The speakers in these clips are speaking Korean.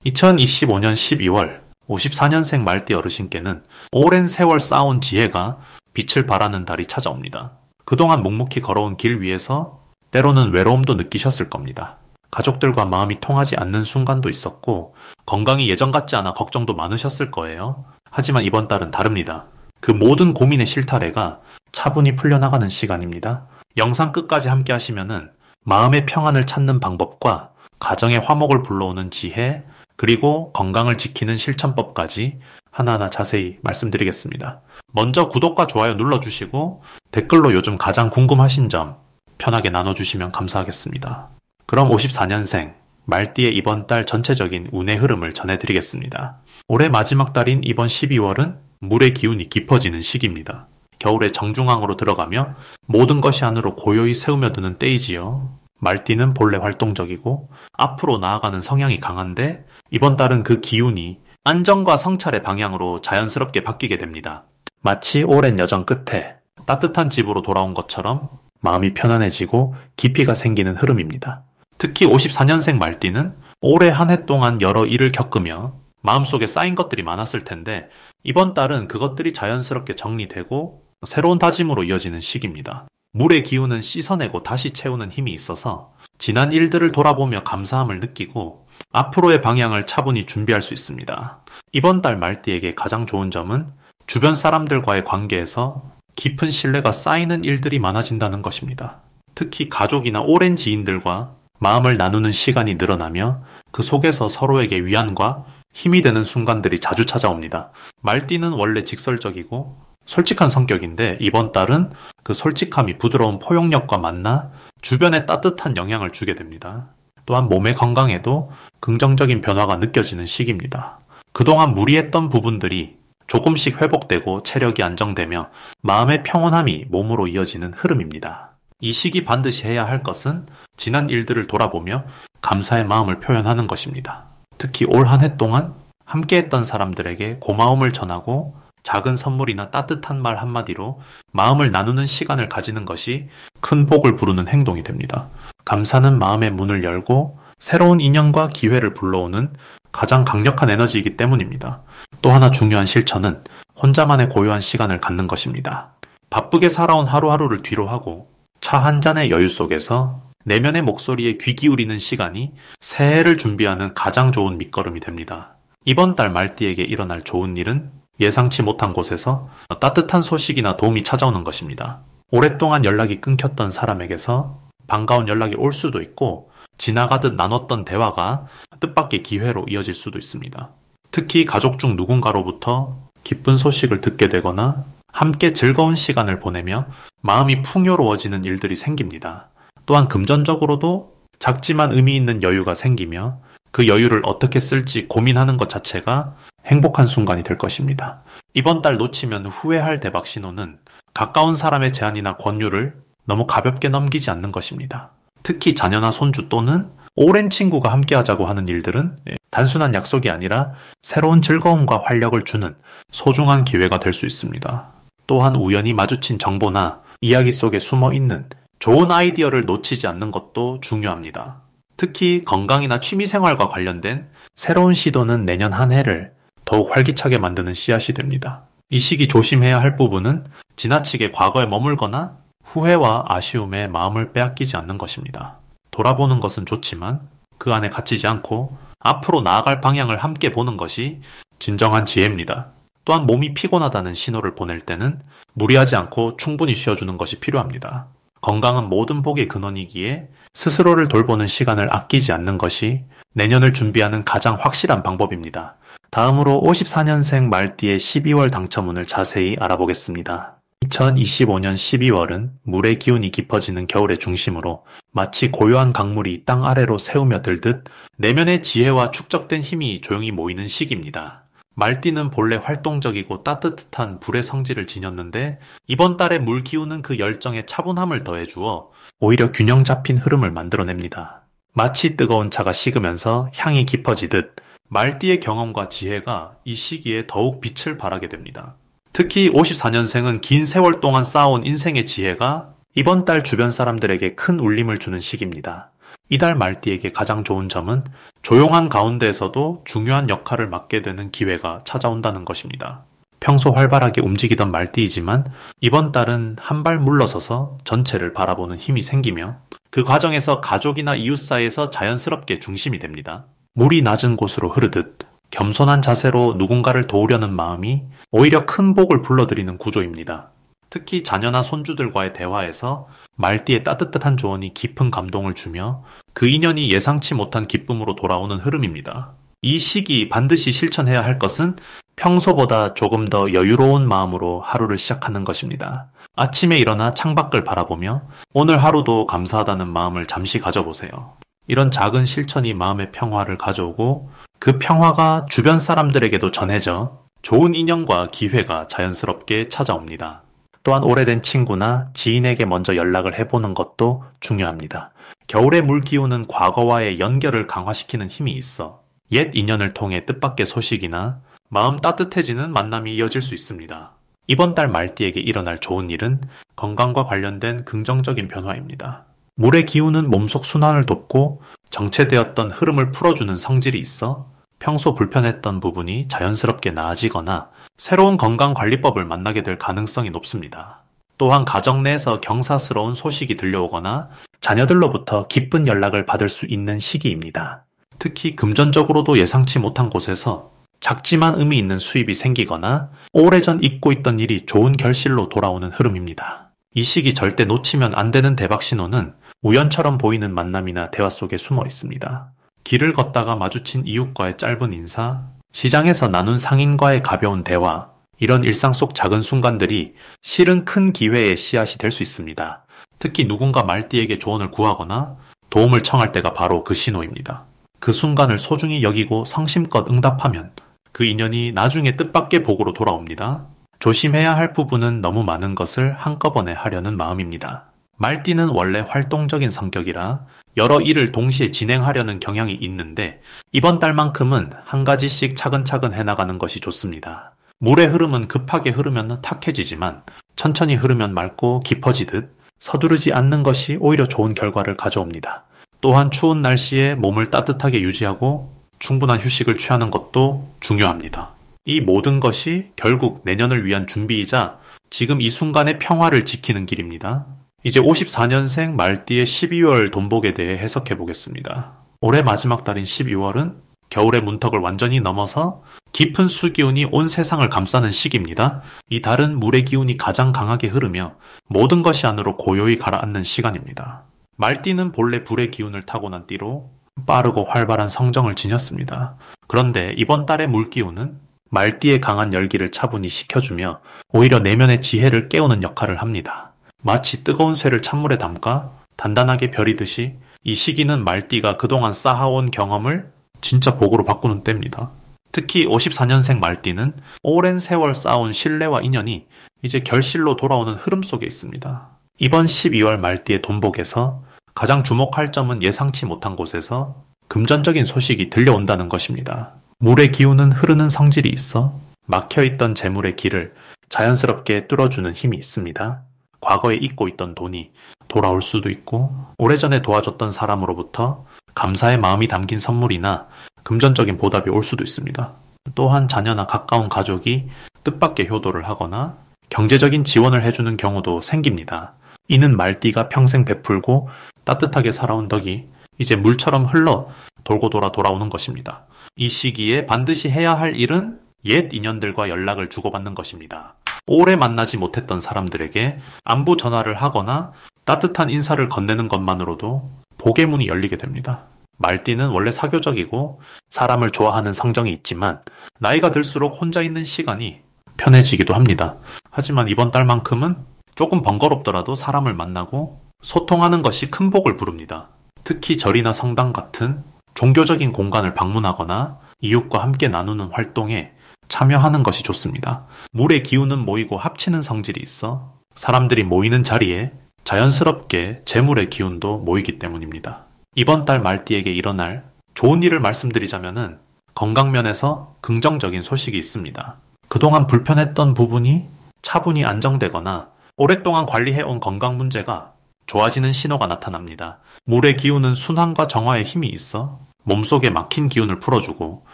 2025년 12월 54년생 말띠 어르신께는 오랜 세월 쌓아온 지혜가 빛을 발하는 달이 찾아옵니다. 그동안 묵묵히 걸어온 길 위에서 때로는 외로움도 느끼셨을 겁니다. 가족들과 마음이 통하지 않는 순간도 있었고 건강이 예전 같지 않아 걱정도 많으셨을 거예요. 하지만 이번 달은 다릅니다. 그 모든 고민의 실타래가 차분히 풀려나가는 시간입니다. 영상 끝까지 함께 하시면은 마음의 평안을 찾는 방법과 가정의 화목을 불러오는 지혜, 그리고 건강을 지키는 실천법까지 하나하나 자세히 말씀드리겠습니다. 먼저 구독과 좋아요 눌러주시고 댓글로 요즘 가장 궁금하신 점 편하게 나눠주시면 감사하겠습니다. 그럼 54년생 말띠의 이번 달 전체적인 운의 흐름을 전해드리겠습니다. 올해 마지막 달인 이번 12월은 물의 기운이 깊어지는 시기입니다. 겨울의 정중앙으로 들어가며 모든 것이 안으로 고요히 새우며드는 때이지요. 말띠는 본래 활동적이고 앞으로 나아가는 성향이 강한데 이번 달은 그 기운이 안정과 성찰의 방향으로 자연스럽게 바뀌게 됩니다. 마치 오랜 여정 끝에 따뜻한 집으로 돌아온 것처럼 마음이 편안해지고 깊이가 생기는 흐름입니다. 특히 54년생 말띠는 올해 한 해 동안 여러 일을 겪으며 마음속에 쌓인 것들이 많았을 텐데 이번 달은 그것들이 자연스럽게 정리되고 새로운 다짐으로 이어지는 시기입니다. 물의 기운은 씻어내고 다시 채우는 힘이 있어서 지난 일들을 돌아보며 감사함을 느끼고 앞으로의 방향을 차분히 준비할 수 있습니다. 이번 달 말띠에게 가장 좋은 점은 주변 사람들과의 관계에서 깊은 신뢰가 쌓이는 일들이 많아진다는 것입니다. 특히 가족이나 오랜 지인들과 마음을 나누는 시간이 늘어나며 그 속에서 서로에게 위안과 힘이 되는 순간들이 자주 찾아옵니다. 말띠는 원래 직설적이고 솔직한 성격인데 이번 달은 그 솔직함이 부드러운 포용력과 만나 주변에 따뜻한 영향을 주게 됩니다. 또한 몸의 건강에도 긍정적인 변화가 느껴지는 시기입니다. 그동안 무리했던 부분들이 조금씩 회복되고 체력이 안정되며 마음의 평온함이 몸으로 이어지는 흐름입니다. 이 시기 반드시 해야 할 것은 지난 일들을 돌아보며 감사의 마음을 표현하는 것입니다. 특히 올 한 해 동안 함께했던 사람들에게 고마움을 전하고 작은 선물이나 따뜻한 말 한마디로 마음을 나누는 시간을 가지는 것이 큰 복을 부르는 행동이 됩니다. 감사는 마음의 문을 열고 새로운 인연과 기회를 불러오는 가장 강력한 에너지이기 때문입니다. 또 하나 중요한 실천은 혼자만의 고요한 시간을 갖는 것입니다. 바쁘게 살아온 하루하루를 뒤로하고 차 한 잔의 여유 속에서 내면의 목소리에 귀 기울이는 시간이 새해를 준비하는 가장 좋은 밑거름이 됩니다. 이번 달 말띠에게 일어날 좋은 일은 예상치 못한 곳에서 따뜻한 소식이나 도움이 찾아오는 것입니다. 오랫동안 연락이 끊겼던 사람에게서 반가운 연락이 올 수도 있고 지나가듯 나눴던 대화가 뜻밖의 기회로 이어질 수도 있습니다. 특히 가족 중 누군가로부터 기쁜 소식을 듣게 되거나 함께 즐거운 시간을 보내며 마음이 풍요로워지는 일들이 생깁니다. 또한 금전적으로도 작지만 의미 있는 여유가 생기며 그 여유를 어떻게 쓸지 고민하는 것 자체가 행복한 순간이 될 것입니다. 이번 달 놓치면 후회할 대박 신호는 가까운 사람의 제안이나 권유를 너무 가볍게 넘기지 않는 것입니다. 특히 자녀나 손주 또는 오랜 친구가 함께하자고 하는 일들은 단순한 약속이 아니라 새로운 즐거움과 활력을 주는 소중한 기회가 될 수 있습니다. 또한 우연히 마주친 정보나 이야기 속에 숨어 있는 좋은 아이디어를 놓치지 않는 것도 중요합니다. 특히 건강이나 취미생활과 관련된 새로운 시도는 내년 한 해를 더욱 활기차게 만드는 씨앗이 됩니다. 이 시기 조심해야 할 부분은 지나치게 과거에 머물거나 후회와 아쉬움에 마음을 빼앗기지 않는 것입니다. 돌아보는 것은 좋지만 그 안에 갇히지 않고 앞으로 나아갈 방향을 함께 보는 것이 진정한 지혜입니다. 또한 몸이 피곤하다는 신호를 보낼 때는 무리하지 않고 충분히 쉬어주는 것이 필요합니다. 건강은 모든 복의 근원이기에 스스로를 돌보는 시간을 아끼지 않는 것이 내년을 준비하는 가장 확실한 방법입니다. 다음으로 54년생 말띠의 12월 당첨운을 자세히 알아보겠습니다. 2025년 12월은 물의 기운이 깊어지는 겨울의 중심으로 마치 고요한 강물이 땅 아래로 새우며 들듯 내면의 지혜와 축적된 힘이 조용히 모이는 시기입니다. 말띠는 본래 활동적이고 따뜻한 불의 성질을 지녔는데 이번 달에 물 기운은 그 열정에 차분함을 더해주어 오히려 균형 잡힌 흐름을 만들어냅니다. 마치 뜨거운 차가 식으면서 향이 깊어지듯 말띠의 경험과 지혜가 이 시기에 더욱 빛을 발하게 됩니다. 특히 54년생은 긴 세월 동안 쌓아온 인생의 지혜가 이번 달 주변 사람들에게 큰 울림을 주는 시기입니다. 이달 말띠에게 가장 좋은 점은 조용한 가운데에서도 중요한 역할을 맡게 되는 기회가 찾아온다는 것입니다. 평소 활발하게 움직이던 말띠이지만 이번 달은 한 발 물러서서 전체를 바라보는 힘이 생기며 그 과정에서 가족이나 이웃 사이에서 자연스럽게 중심이 됩니다. 물이 낮은 곳으로 흐르듯 겸손한 자세로 누군가를 도우려는 마음이 오히려 큰 복을 불러들이는 구조입니다. 특히 자녀나 손주들과의 대화에서 말띠의 따뜻한 조언이 깊은 감동을 주며 그 인연이 예상치 못한 기쁨으로 돌아오는 흐름입니다. 이 시기 반드시 실천해야 할 것은 평소보다 조금 더 여유로운 마음으로 하루를 시작하는 것입니다. 아침에 일어나 창밖을 바라보며 오늘 하루도 감사하다는 마음을 잠시 가져보세요. 이런 작은 실천이 마음의 평화를 가져오고 그 평화가 주변 사람들에게도 전해져 좋은 인연과 기회가 자연스럽게 찾아옵니다. 또한 오래된 친구나 지인에게 먼저 연락을 해보는 것도 중요합니다. 겨울의 물기운은 과거와의 연결을 강화시키는 힘이 있어 옛 인연을 통해 뜻밖의 소식이나 마음 따뜻해지는 만남이 이어질 수 있습니다. 이번 달 말띠에게 일어날 좋은 일은 건강과 관련된 긍정적인 변화입니다. 물의 기운은 몸속 순환을 돕고 정체되었던 흐름을 풀어주는 성질이 있어 평소 불편했던 부분이 자연스럽게 나아지거나 새로운 건강관리법을 만나게 될 가능성이 높습니다. 또한 가정 내에서 경사스러운 소식이 들려오거나 자녀들로부터 기쁜 연락을 받을 수 있는 시기입니다. 특히 금전적으로도 예상치 못한 곳에서 작지만 의미 있는 수입이 생기거나 오래전 잊고 있던 일이 좋은 결실로 돌아오는 흐름입니다. 이 시기 절대 놓치면 안 되는 대박 신호는 우연처럼 보이는 만남이나 대화 속에 숨어 있습니다. 길을 걷다가 마주친 이웃과의 짧은 인사, 시장에서 나눈 상인과의 가벼운 대화, 이런 일상 속 작은 순간들이 실은 큰 기회의 씨앗이 될 수 있습니다. 특히 누군가 말띠에게 조언을 구하거나 도움을 청할 때가 바로 그 신호입니다. 그 순간을 소중히 여기고 성심껏 응답하면 그 인연이 나중에 뜻밖의 복으로 돌아옵니다. 조심해야 할 부분은 너무 많은 것을 한꺼번에 하려는 마음입니다. 말띠는 원래 활동적인 성격이라 여러 일을 동시에 진행하려는 경향이 있는데 이번 달만큼은 한 가지씩 차근차근 해나가는 것이 좋습니다. 물의 흐름은 급하게 흐르면 탁해지지만 천천히 흐르면 맑고 깊어지듯 서두르지 않는 것이 오히려 좋은 결과를 가져옵니다. 또한 추운 날씨에 몸을 따뜻하게 유지하고 충분한 휴식을 취하는 것도 중요합니다. 이 모든 것이 결국 내년을 위한 준비이자 지금 이 순간의 평화를 지키는 길입니다. 이제 54년생 말띠의 12월 돈복에 대해 해석해 보겠습니다. 올해 마지막 달인 12월은 겨울의 문턱을 완전히 넘어서 깊은 수기운이 온 세상을 감싸는 시기입니다. 이 달은 물의 기운이 가장 강하게 흐르며 모든 것이 안으로 고요히 가라앉는 시간입니다. 말띠는 본래 불의 기운을 타고난 띠로 빠르고 활발한 성정을 지녔습니다. 그런데 이번 달의 물기운은 말띠의 강한 열기를 차분히 식혀주며 오히려 내면의 지혜를 깨우는 역할을 합니다. 마치 뜨거운 쇠를 찬물에 담가 단단하게 벼리듯이 이 시기는 말띠가 그동안 쌓아온 경험을 진짜 복으로 바꾸는 때입니다. 특히 54년생 말띠는 오랜 세월 쌓아온 신뢰와 인연이 이제 결실로 돌아오는 흐름 속에 있습니다. 이번 12월 말띠의 돈복에서 가장 주목할 점은 예상치 못한 곳에서 금전적인 소식이 들려온다는 것입니다. 물의 기운은 흐르는 성질이 있어 막혀있던 재물의 길을 자연스럽게 뚫어주는 힘이 있습니다. 과거에 잊고 있던 돈이 돌아올 수도 있고 오래전에 도와줬던 사람으로부터 감사의 마음이 담긴 선물이나 금전적인 보답이 올 수도 있습니다. 또한 자녀나 가까운 가족이 뜻밖의 효도를 하거나 경제적인 지원을 해주는 경우도 생깁니다. 이는 말띠가 평생 베풀고 따뜻하게 살아온 덕이 이제 물처럼 흘러 돌고 돌아 돌아오는 것입니다. 이 시기에 반드시 해야 할 일은 옛 인연들과 연락을 주고받는 것입니다. 오래 만나지 못했던 사람들에게 안부 전화를 하거나 따뜻한 인사를 건네는 것만으로도 복의 문이 열리게 됩니다. 말띠는 원래 사교적이고 사람을 좋아하는 성정이 있지만 나이가 들수록 혼자 있는 시간이 편해지기도 합니다. 하지만 이번 달만큼은 조금 번거롭더라도 사람을 만나고 소통하는 것이 큰 복을 부릅니다. 특히 절이나 성당 같은 종교적인 공간을 방문하거나 이웃과 함께 나누는 활동에 참여하는 것이 좋습니다. 물의 기운은 모이고 합치는 성질이 있어 사람들이 모이는 자리에 자연스럽게 재물의 기운도 모이기 때문입니다. 이번 달 말띠에게 일어날 좋은 일을 말씀드리자면은 건강면에서 긍정적인 소식이 있습니다. 그동안 불편했던 부분이 차분히 안정되거나 오랫동안 관리해온 건강 문제가 좋아지는 신호가 나타납니다. 물의 기운은 순환과 정화에 힘이 있어 몸속에 막힌 기운을 풀어주고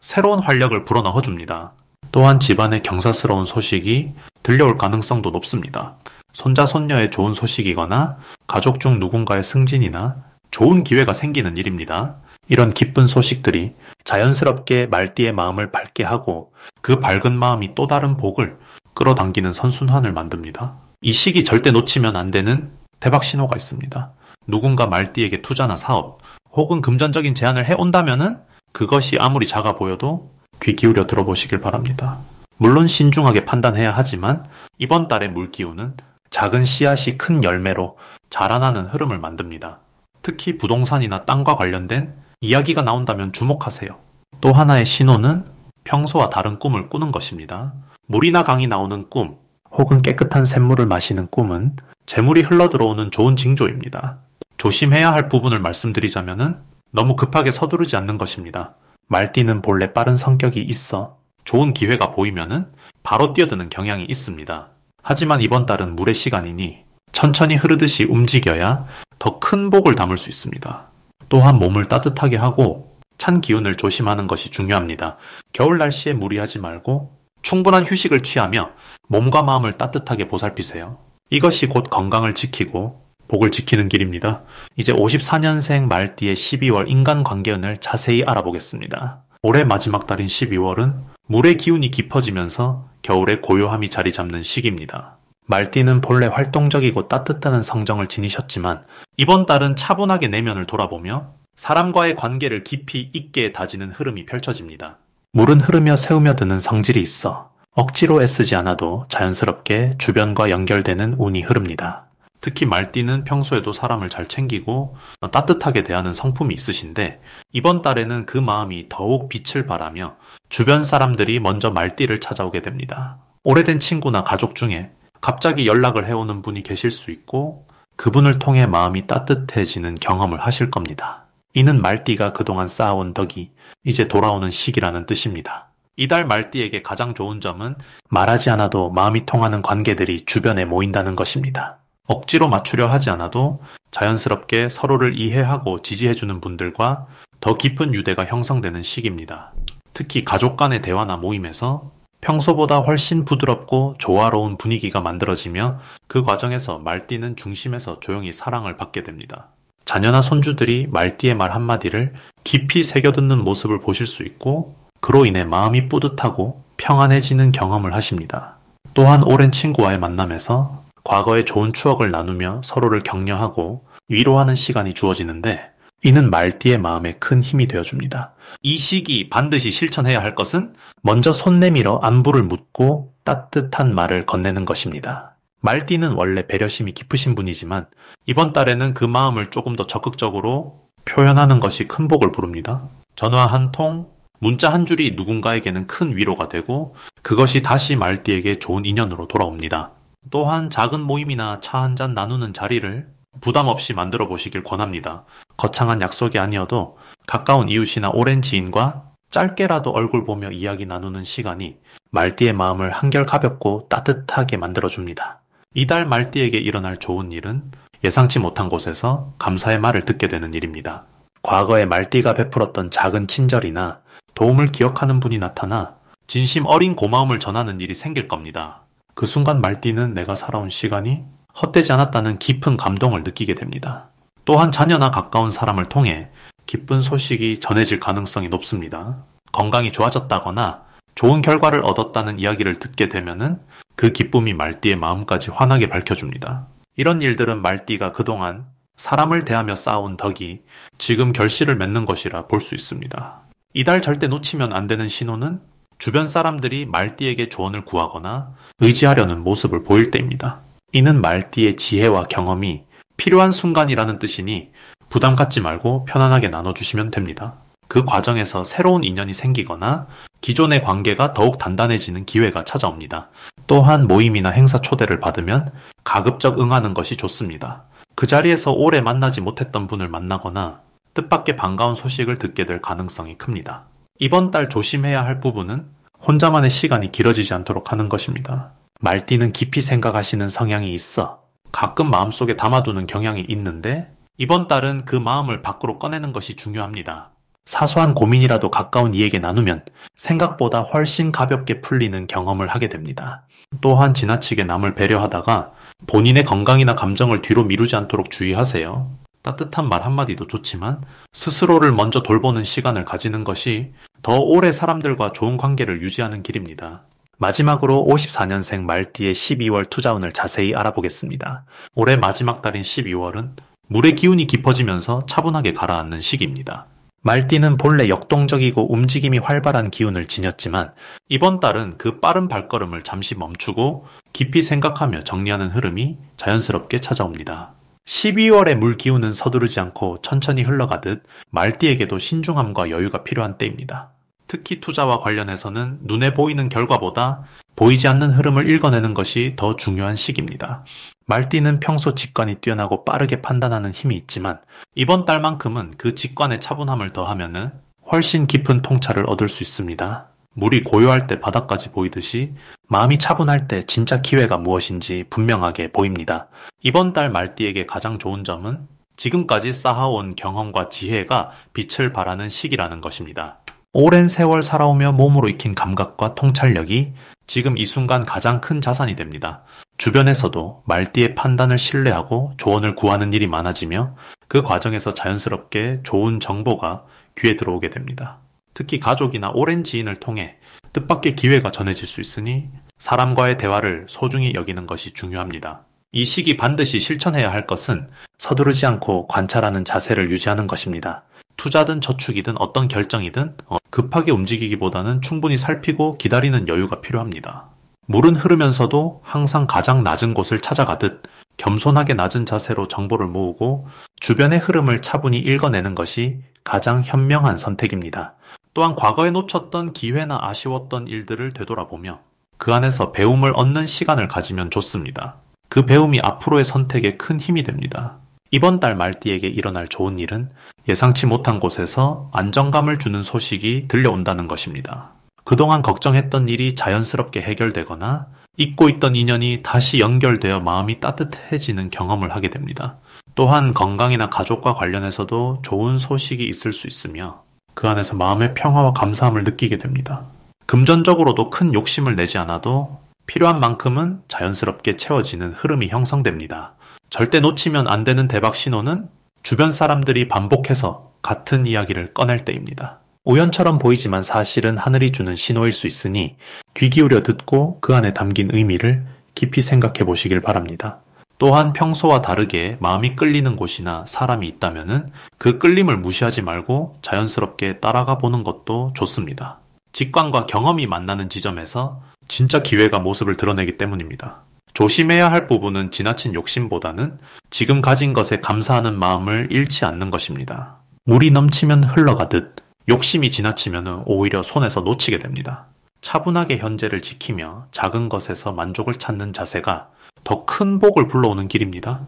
새로운 활력을 불어넣어줍니다. 또한 집안의 경사스러운 소식이 들려올 가능성도 높습니다. 손자, 손녀의 좋은 소식이거나 가족 중 누군가의 승진이나 좋은 기회가 생기는 일입니다. 이런 기쁜 소식들이 자연스럽게 말띠의 마음을 밝게 하고 그 밝은 마음이 또 다른 복을 끌어당기는 선순환을 만듭니다. 이 시기 절대 놓치면 안 되는 대박 신호가 있습니다. 누군가 말띠에게 투자나 사업 혹은 금전적인 제안을 해온다면은 그것이 아무리 작아 보여도 귀 기울여 들어보시길 바랍니다. 물론 신중하게 판단해야 하지만 이번 달의 물기운은 작은 씨앗이 큰 열매로 자라나는 흐름을 만듭니다. 특히 부동산이나 땅과 관련된 이야기가 나온다면 주목하세요. 또 하나의 신호는 평소와 다른 꿈을 꾸는 것입니다. 물이나 강이 나오는 꿈 혹은 깨끗한 샘물을 마시는 꿈은 재물이 흘러들어오는 좋은 징조입니다. 조심해야 할 부분을 말씀드리자면은 너무 급하게 서두르지 않는 것입니다. 말띠는 본래 빠른 성격이 있어 좋은 기회가 보이면은 바로 뛰어드는 경향이 있습니다. 하지만 이번 달은 물의 시간이니 천천히 흐르듯이 움직여야 더 큰 복을 담을 수 있습니다. 또한 몸을 따뜻하게 하고 찬 기운을 조심하는 것이 중요합니다. 겨울 날씨에 무리하지 말고 충분한 휴식을 취하며 몸과 마음을 따뜻하게 보살피세요. 이것이 곧 건강을 지키고 복을 지키는 길입니다. 이제 54년생 말띠의 12월 인간관계운을 자세히 알아보겠습니다. 올해 마지막 달인 12월은 물의 기운이 깊어지면서 겨울의 고요함이 자리 잡는 시기입니다. 말띠는 본래 활동적이고 따뜻한 성정을 지니셨지만 이번 달은 차분하게 내면을 돌아보며 사람과의 관계를 깊이 있게 다지는 흐름이 펼쳐집니다. 물은 흐르며 새우며 드는 성질이 있어 억지로 애쓰지 않아도 자연스럽게 주변과 연결되는 운이 흐릅니다. 특히 말띠는 평소에도 사람을 잘 챙기고 따뜻하게 대하는 성품이 있으신데 이번 달에는 그 마음이 더욱 빛을 발하며 주변 사람들이 먼저 말띠를 찾아오게 됩니다. 오래된 친구나 가족 중에 갑자기 연락을 해오는 분이 계실 수 있고 그분을 통해 마음이 따뜻해지는 경험을 하실 겁니다. 이는 말띠가 그동안 쌓아온 덕이 이제 돌아오는 시기라는 뜻입니다. 이달 말띠에게 가장 좋은 점은 말하지 않아도 마음이 통하는 관계들이 주변에 모인다는 것입니다. 억지로 맞추려 하지 않아도 자연스럽게 서로를 이해하고 지지해주는 분들과 더 깊은 유대가 형성되는 시기입니다. 특히 가족 간의 대화나 모임에서 평소보다 훨씬 부드럽고 조화로운 분위기가 만들어지며 그 과정에서 말띠는 중심에서 조용히 사랑을 받게 됩니다. 자녀나 손주들이 말띠의 말 한마디를 깊이 새겨듣는 모습을 보실 수 있고 그로 인해 마음이 뿌듯하고 평안해지는 경험을 하십니다. 또한 오랜 친구와의 만남에서 과거의 좋은 추억을 나누며 서로를 격려하고 위로하는 시간이 주어지는데 이는 말띠의 마음에 큰 힘이 되어줍니다. 이 시기 반드시 실천해야 할 것은 먼저 손 내밀어 안부를 묻고 따뜻한 말을 건네는 것입니다. 말띠는 원래 배려심이 깊으신 분이지만 이번 달에는 그 마음을 조금 더 적극적으로 표현하는 것이 큰 복을 부릅니다. 전화 한 통, 문자 한 줄이 누군가에게는 큰 위로가 되고 그것이 다시 말띠에게 좋은 인연으로 돌아옵니다. 또한 작은 모임이나 차 한 잔 나누는 자리를 부담 없이 만들어 보시길 권합니다. 거창한 약속이 아니어도 가까운 이웃이나 오랜 지인과 짧게라도 얼굴 보며 이야기 나누는 시간이 말띠의 마음을 한결 가볍고 따뜻하게 만들어줍니다. 이달 말띠에게 일어날 좋은 일은 예상치 못한 곳에서 감사의 말을 듣게 되는 일입니다. 과거에 말띠가 베풀었던 작은 친절이나 도움을 기억하는 분이 나타나 진심 어린 고마움을 전하는 일이 생길 겁니다. 그 순간 말띠는 내가 살아온 시간이 헛되지 않았다는 깊은 감동을 느끼게 됩니다. 또한 자녀나 가까운 사람을 통해 기쁜 소식이 전해질 가능성이 높습니다. 건강이 좋아졌다거나 좋은 결과를 얻었다는 이야기를 듣게 되면은 그 기쁨이 말띠의 마음까지 환하게 밝혀줍니다. 이런 일들은 말띠가 그동안 사람을 대하며 쌓아온 덕이 지금 결실을 맺는 것이라 볼 수 있습니다. 이달 절대 놓치면 안 되는 신호는 주변 사람들이 말띠에게 조언을 구하거나 의지하려는 모습을 보일 때입니다. 이는 말띠의 지혜와 경험이 필요한 순간이라는 뜻이니 부담 갖지 말고 편안하게 나눠주시면 됩니다. 그 과정에서 새로운 인연이 생기거나 기존의 관계가 더욱 단단해지는 기회가 찾아옵니다. 또한 모임이나 행사 초대를 받으면 가급적 응하는 것이 좋습니다. 그 자리에서 오래 만나지 못했던 분을 만나거나 뜻밖의 반가운 소식을 듣게 될 가능성이 큽니다. 이번 달 조심해야 할 부분은 혼자만의 시간이 길어지지 않도록 하는 것입니다. 말띠는 깊이 생각하시는 성향이 있어 가끔 마음속에 담아두는 경향이 있는데 이번 달은 그 마음을 밖으로 꺼내는 것이 중요합니다. 사소한 고민이라도 가까운 이에게 나누면 생각보다 훨씬 가볍게 풀리는 경험을 하게 됩니다. 또한 지나치게 남을 배려하다가 본인의 건강이나 감정을 뒤로 미루지 않도록 주의하세요. 따뜻한 말 한마디도 좋지만 스스로를 먼저 돌보는 시간을 가지는 것이 더 오래 사람들과 좋은 관계를 유지하는 길입니다. 마지막으로 54년생 말띠의 12월 투자운을 자세히 알아보겠습니다. 올해 마지막 달인 12월은 물의 기운이 깊어지면서 차분하게 가라앉는 시기입니다. 말띠는 본래 역동적이고 움직임이 활발한 기운을 지녔지만 이번 달은 그 빠른 발걸음을 잠시 멈추고 깊이 생각하며 정리하는 흐름이 자연스럽게 찾아옵니다. 12월의 물 기운은 서두르지 않고 천천히 흘러가듯 말띠에게도 신중함과 여유가 필요한 때입니다. 특히 투자와 관련해서는 눈에 보이는 결과보다 보이지 않는 흐름을 읽어내는 것이 더 중요한 시기입니다. 말띠는 평소 직관이 뛰어나고 빠르게 판단하는 힘이 있지만 이번 달만큼은 그 직관의 차분함을 더하면 훨씬 깊은 통찰을 얻을 수 있습니다. 물이 고요할 때 바닥까지 보이듯이 마음이 차분할 때 진짜 기회가 무엇인지 분명하게 보입니다. 이번 달 말띠에게 가장 좋은 점은 지금까지 쌓아온 경험과 지혜가 빛을 발하는 시기라는 것입니다. 오랜 세월 살아오며 몸으로 익힌 감각과 통찰력이 지금 이 순간 가장 큰 자산이 됩니다. 주변에서도 말띠의 판단을 신뢰하고 조언을 구하는 일이 많아지며 그 과정에서 자연스럽게 좋은 정보가 귀에 들어오게 됩니다. 특히 가족이나 오랜 지인을 통해 뜻밖의 기회가 전해질 수 있으니 사람과의 대화를 소중히 여기는 것이 중요합니다. 이 시기 반드시 실천해야 할 것은 서두르지 않고 관찰하는 자세를 유지하는 것입니다. 투자든 저축이든 어떤 결정이든 급하게 움직이기보다는 충분히 살피고 기다리는 여유가 필요합니다. 물은 흐르면서도 항상 가장 낮은 곳을 찾아가듯 겸손하게 낮은 자세로 정보를 모으고 주변의 흐름을 차분히 읽어내는 것이 가장 현명한 선택입니다. 또한 과거에 놓쳤던 기회나 아쉬웠던 일들을 되돌아보며 그 안에서 배움을 얻는 시간을 가지면 좋습니다. 그 배움이 앞으로의 선택에 큰 힘이 됩니다. 이번 달 말띠에게 일어날 좋은 일은 예상치 못한 곳에서 안정감을 주는 소식이 들려온다는 것입니다. 그동안 걱정했던 일이 자연스럽게 해결되거나 잊고 있던 인연이 다시 연결되어 마음이 따뜻해지는 경험을 하게 됩니다. 또한 건강이나 가족과 관련해서도 좋은 소식이 있을 수 있으며 그 안에서 마음의 평화와 감사함을 느끼게 됩니다. 금전적으로도 큰 욕심을 내지 않아도 필요한 만큼은 자연스럽게 채워지는 흐름이 형성됩니다. 절대 놓치면 안 되는 대박 신호는 주변 사람들이 반복해서 같은 이야기를 꺼낼 때입니다. 우연처럼 보이지만 사실은 하늘이 주는 신호일 수 있으니 귀 기울여 듣고 그 안에 담긴 의미를 깊이 생각해 보시길 바랍니다. 또한 평소와 다르게 마음이 끌리는 곳이나 사람이 있다면 그 끌림을 무시하지 말고 자연스럽게 따라가 보는 것도 좋습니다. 직관과 경험이 만나는 지점에서 진짜 기회가 모습을 드러내기 때문입니다. 조심해야 할 부분은 지나친 욕심보다는 지금 가진 것에 감사하는 마음을 잃지 않는 것입니다. 물이 넘치면 흘러가듯 욕심이 지나치면 오히려 손에서 놓치게 됩니다. 차분하게 현재를 지키며 작은 것에서 만족을 찾는 자세가 더 큰 복을 불러오는 길입니다.